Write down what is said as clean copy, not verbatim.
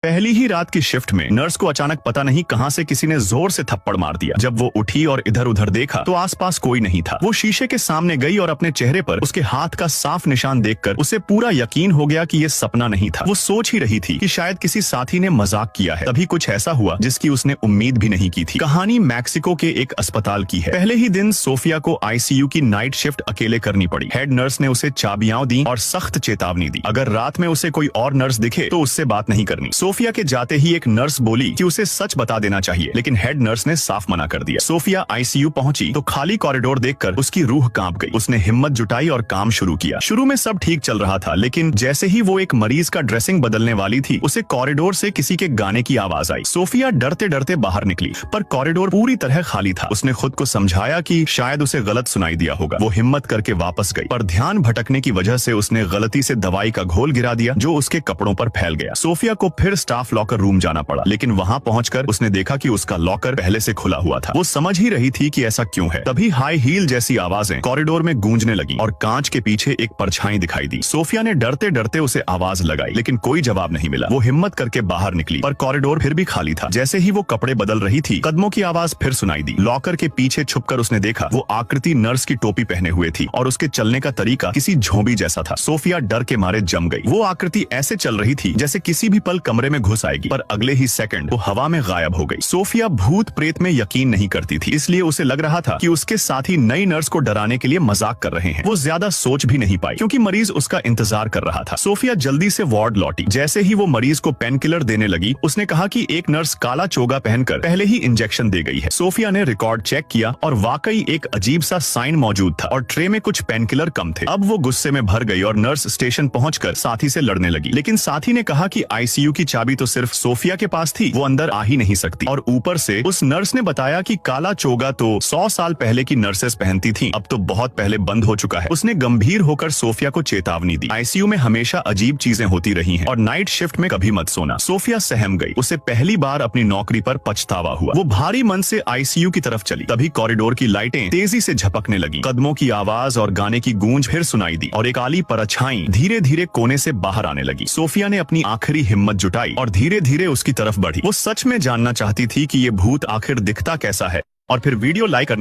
पहली ही रात की शिफ्ट में नर्स को अचानक पता नहीं कहां से किसी ने जोर से थप्पड़ मार दिया। जब वो उठी और इधर उधर देखा तो आसपास कोई नहीं था। वो शीशे के सामने गई और अपने चेहरे पर उसके हाथ का साफ निशान देखकर उसे पूरा यकीन हो गया कि ये सपना नहीं था। वो सोच ही रही थी कि शायद किसी साथी ने मजाक किया है। तभी कुछ ऐसा हुआ जिसकी उसने उम्मीद भी नहीं की थी। कहानी मैक्सिको के एक अस्पताल की है। पहले ही दिन सोफिया को आईसीयू की नाइट शिफ्ट अकेले करनी पड़ी। हेड नर्स ने उसे चाबियां दी और सख्त चेतावनी दी, अगर रात में उसे कोई और नर्स दिखे तो उससे बात नहीं करनी। सोफिया के जाते ही एक नर्स बोली कि उसे सच बता देना चाहिए, लेकिन हेड नर्स ने साफ मना कर दिया। सोफिया आईसीयू पहुंची तो खाली कॉरिडोर देखकर उसकी रूह कांप गई। उसने हिम्मत जुटाई और काम शुरू किया। शुरू में सब ठीक चल रहा था, लेकिन जैसे ही वो एक मरीज का ड्रेसिंग बदलने वाली थी, उसे कॉरिडोर से किसी के गाने की आवाज आई। सोफिया डरते डरते बाहर निकली, पर कॉरिडोर पूरी तरह खाली था। उसने खुद को समझाया कि शायद उसे गलत सुनाई दिया होगा। वो हिम्मत करके वापस गई, पर ध्यान भटकने की वजह से उसने गलती से दवाई का घोल गिरा दिया, जो उसके कपड़ों पर फैल गया। सोफिया को फिर स्टाफ लॉकर रूम जाना पड़ा, लेकिन वहां पहुंचकर उसने देखा कि उसका लॉकर पहले से खुला हुआ था। वो समझ ही रही थी कि ऐसा क्यों है। तभी हाई हील जैसी आवाजें कॉरिडोर में गूंजने लगी और कांच के पीछे एक परछाई दिखाई दी। सोफिया ने डरते डरते उसे आवाज लगाई, लेकिन कोई जवाब नहीं मिला। वो हिम्मत करके बाहर निकली, पर कॉरिडोर फिर भी खाली था। जैसे ही वो कपड़े बदल रही थी, कदमों की आवाज फिर सुनाई दी। लॉकर के पीछे छुपकर उसने देखा वो आकृति नर्स की टोपी पहने हुए थी और उसके चलने का तरीका किसी झोंबी जैसा था। सोफिया डर के मारे जम गई। वो आकृति ऐसे चल रही थी जैसे किसी भी पल कमरे में घुस आएगी, पर अगले ही सेकंड वो हवा में गायब हो गई। सोफिया भूत प्रेत में यकीन नहीं करती थी, इसलिए उसे लग रहा था कि उसके साथी नई नर्स को डराने के लिए मजाक कर रहे हैं। वो ज्यादा सोच भी नहीं पाई, क्योंकि मरीज उसका इंतजार कर रहा था। सोफिया जल्दी से वार्ड लौटी। जैसे ही वो मरीज को पेन किलर देने लगी, उसने कहा कि एक नर्स काला चोगा पहनकर पहले ही इंजेक्शन दे गई है। सोफिया ने रिकॉर्ड चेक किया और वाकई एक अजीब सा साइन मौजूद था और ट्रे में कुछ पेन किलर कम थे। अब वो गुस्से में भर गई और नर्स स्टेशन पहुंचकर साथी से लड़ने लगी, लेकिन साथी ने कहा कि आईसीयू की चाबी तो सिर्फ सोफिया के पास थी, वो अंदर आ ही नहीं सकती। और ऊपर से उस नर्स ने बताया कि काला चोगा तो 100 साल पहले की नर्सेस पहनती थीं, अब तो बहुत पहले बंद हो चुका है। उसने गंभीर होकर सोफिया को चेतावनी दी, आईसीयू में हमेशा अजीब चीजें होती रही हैं और नाइट शिफ्ट में कभी मत सोना। सोफिया सहम गई। उसे पहली बार अपनी नौकरी पर पछतावा हुआ। वो भारी मन से आईसीयू की तरफ चली। तभी कॉरिडोर की लाइटें तेजी से झपकने लगी। कदमों की आवाज और गाने की गूंज फिर सुनाई दी और एक काली परछाई धीरे धीरे कोने से बाहर आने लगी। सोफिया ने अपनी आखिरी हिम्मत जुटाई और धीरे धीरे उसकी तरफ बढ़ी। वो सच में जानना चाहती थी कि ये भूत आखिर दिखता कैसा है। और फिर वीडियो लाइक करने